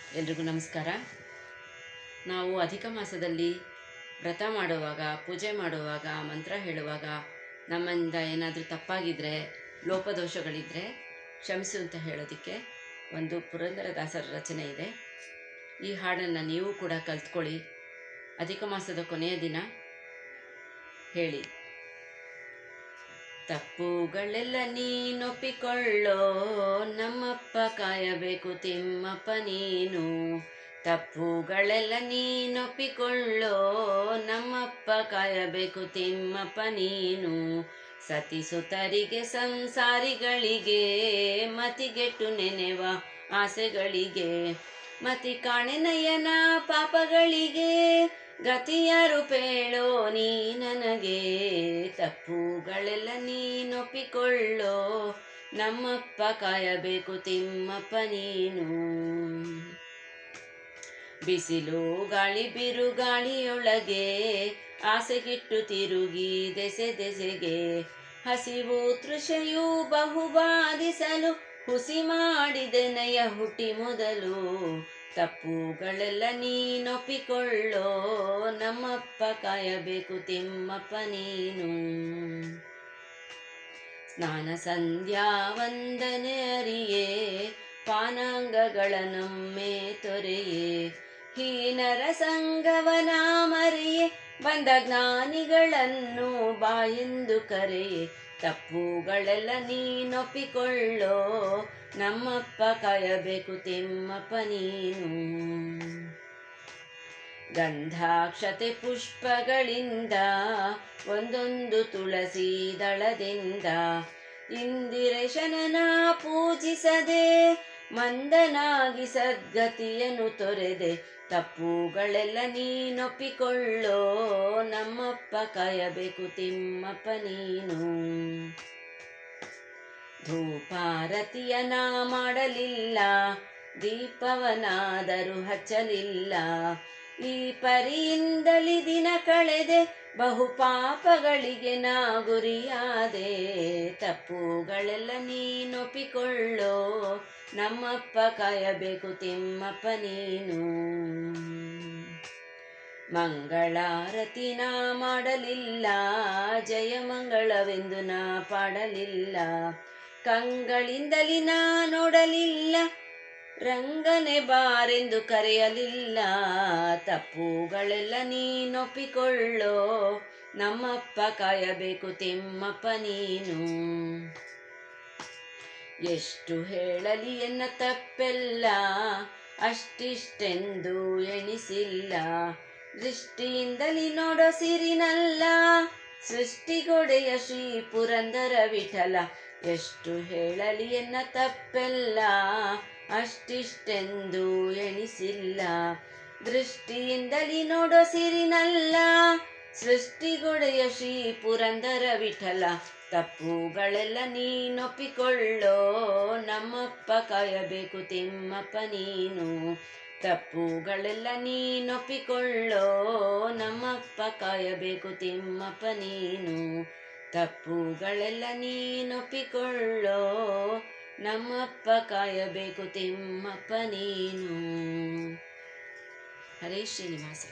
ಎಲ್ರಿಗೂ ನಮಸ್ಕಾರ. ನಾವು ಅಧಿಕ ಮಾಸದಲ್ಲಿ ವ್ರತ ಮಾಡುವಾಗ, ಪೂಜೆ ಮಾಡುವಾಗ, ಮಂತ್ರ ಹೇಳುವಾಗ ನಮ್ಮಿಂದ ಏನಾದರೂ ತಪ್ಪಾಗಿದ್ದರೆ, ಲೋಪದೋಷಗಳಿದ್ದರೆ ಕ್ಷಮಿಸು ಅಂತ ಹೇಳೋದಕ್ಕೆ ಒಂದು ಪುರಂದರದಾಸರ ರಚನೆ ಇದೆ. ಈ ಹಾಡನ್ನು ನೀವು ಕೂಡ ಕಲ್ತ್ಕೊಳ್ಳಿ. ಅಧಿಕ ಮಾಸದ ಕೊನೆಯ ದಿನ ಹೇಳಿ. ತಪ್ಪುಗಳೆಲ್ಲ ನೀನೊಪ್ಪಿಕೊಳ್ಳೋ, ನಮ್ಮಪ್ಪ ಕಾಯಬೇಕು ತಿಮ್ಮಪ್ಪ ನೀನು. ತಪ್ಪುಗಳೆಲ್ಲ ನೀನೊಪ್ಪಿಕೊಳ್ಳೋ, ನಮ್ಮಪ್ಪ ಕಾಯಬೇಕು ತಿಮ್ಮಪ್ಪ ನೀನು. ಸತಿಸುತರಿಗೆ ಸಂಸಾರಿಗಳಿಗೆ, ಮತಿಗೆಟ್ಟು ನೆನೆವ ಆಸೆಗಳಿಗೆ, ಮತಿ ಕಾಣೆನಯ್ಯನ ಪಾಪಗಳಿಗೆ, ಗತಿಯಾರು ಪೇಳೋ ನೀ ನನಗೆ. ತಪ್ಪುಗಳೆಲ್ಲ ನೀನೊಪ್ಪಿಕೊಳ್ಳೋ, ನಮ್ಮಪ್ಪ ಕಾಯಬೇಕು ತಿಮ್ಮಪ್ಪ ನೀನು. ಬಿಸಿಲು ಗಾಳಿ ಬಿರುಗಾಳಿಯೊಳಗೆ, ಆಸೆಗಿಟ್ಟು ತಿರುಗಿ ದೆಸೆ ದೆಸೆಗೆ, ಹಸಿವು ತೃಷೆಯು ಬಹು ಬಾಧಿಸಲು, ಹುಸಿ ಮಾಡಿದೆನಯ್ಯ ಹುಟ್ಟಿ ಮೊದಲು. ತಪ್ಪುಗಳೆಲ್ಲ ನೀನೊಪ್ಪಿಕೊಳ್ಳೋ, ನಮ್ಮಪ್ಪ ಕಾಯಬೇಕು ತಿಮ್ಮಪ್ಪ ನೀನು. ಸ್ನಾನ ಸಂಧ್ಯಾ ವಂದನೆ ಅರಿಯೇ, ಪಾನಾಂಗಗಳನ್ನೊಮ್ಮೆ ತೊರೆಯೇ, ಹೀನರ ಸಂಗವನ ಮರೆಯೇ, ಬಂದ ಜ್ಞಾನಿಗಳನ್ನು ಬಾಯೆಂದು ಕರೆಯೇ. ತಪ್ಪುಗಳೆಲ್ಲ ನೀನೊಪ್ಪಿಕೊಳ್ಳೋ, ನಮ್ಮಪ್ಪ ಕಾಯಬೇಕು ತಿಮ್ಮಪ್ಪ ನೀನು. ಗಂಧಾಕ್ಷತೆ ಪುಷ್ಪಗಳಿಂದ, ಒಂದೊಂದು ತುಳಸಿ ದಳದಿಂದ, ಇಂದಿರೇಶನನ ಪೂಜಿಸದೆ, ಮಂದನಾಗಿ ಸದ್ಗತಿಯನ್ನು ತೊರೆದೆ. ತಪ್ಪುಗಳೆಲ್ಲ ನೀನೊಪ್ಪಿಕೊಳ್ಳೋ, ನಮ್ಮಪ್ಪ ಕಾಯಬೇಕು ತಿಮ್ಮಪ್ಪ ನೀನು. ಧೂಪಾರತಿಯನ ಮಾಡಲಿಲ್ಲ, ದೀಪವನಾದರೂ ಹಚ್ಚಲಿಲ್ಲ, ಈ ಪರಿಯಿಂದಲಿ ದಿನ ಕಳೆದೆ, ಬಹು ಪಾಪಗಳಿಗೆ ನಾ ಗುರಿಯಾದೆ. ತಪ್ಪುಗಳೆಲ್ಲ ನೀನೊಪ್ಪಿಕೊಳ್ಳೋ, ನಮ್ಮಪ್ಪ ಕಾಯಬೇಕು ತಿಮ್ಮಪ್ಪ ನೀನು. ಮಂಗಳಾರತಿ ನಾ ಮಾಡಲಿಲ್ಲ, ಜಯ ಮಂಗಳವೆಂದು ನಾ ಪಾಡಲಿಲ್ಲ, ಕಂಗಳಿಂದಲಿ ನಾ ನೋಡಲಿಲ್ಲ, ರಂಗನೆ ಬಾರೆಂದು ಕರೆಯಲಿಲ್ಲ. ತಪ್ಪುಗಳೆಲ್ಲ ನೀನೊಪ್ಪಿಕೊಳ್ಳೋ, ನಮ್ಮಪ್ಪ ಕಾಯಬೇಕು ತಿಮ್ಮಪ್ಪ ನೀನು. ಎಷ್ಟು ಹೇಳಲಿ ಎನ್ನ ತಪ್ಪೆಲ್ಲ, ಅಷ್ಟಿಷ್ಟೆಂದು ಎಣಿಸಿಲ್ಲ, ದೃಷ್ಟಿಯಿಂದಲಿ ನೋಡೋ ಸಿರಿನಲ್ಲ, ಸೃಷ್ಟಿಗೊಡೆಯ ಶ್ರೀ ಪುರಂದರ ವಿಠಲ. ಎಷ್ಟು ಹೇಳಲಿ ಎನ್ನ ತಪ್ಪೆಲ್ಲ, ಅಷ್ಟಿಷ್ಟೆಂದು ಎಣಿಸಿಲ್ಲ, ದೃಷ್ಟಿಯಿಂದಲಿ ನೋಡೋ ಸಿರಿನಲ್ಲ, ಸೃಷ್ಟಿಗೊಡೆಯ ಶ್ರೀ ಪುರಂದರ ವಿಠಲ. ತಪ್ಪುಗಳೆಲ್ಲ ನೀನೊಪ್ಪಿಕೊಳ್ಳೋ, ನಮ್ಮಪ್ಪ ಕಾಯಬೇಕು ತಿಮ್ಮಪ್ಪ ನೀನು. ತಪ್ಪುಗಳೆಲ್ಲ ನೀನೊಪ್ಪಿಕೊಳ್ಳೋ, ನಮ್ಮಪ್ಪ ಕಾಯಬೇಕು ತಿಮ್ಮಪ್ಪ ನೀನು. ತಪ್ಪುಗಳೆಲ್ಲ ನೀನೊಪ್ಪಿಕೊಳ್ಳೋ, ನಮ್ಮಪ್ಪ ಕಾಯಬೇಕು ತಿಮ್ಮಪ್ಪ ನೀನು. ಹರೇ ಶ್ರೀನಿವಾಸ.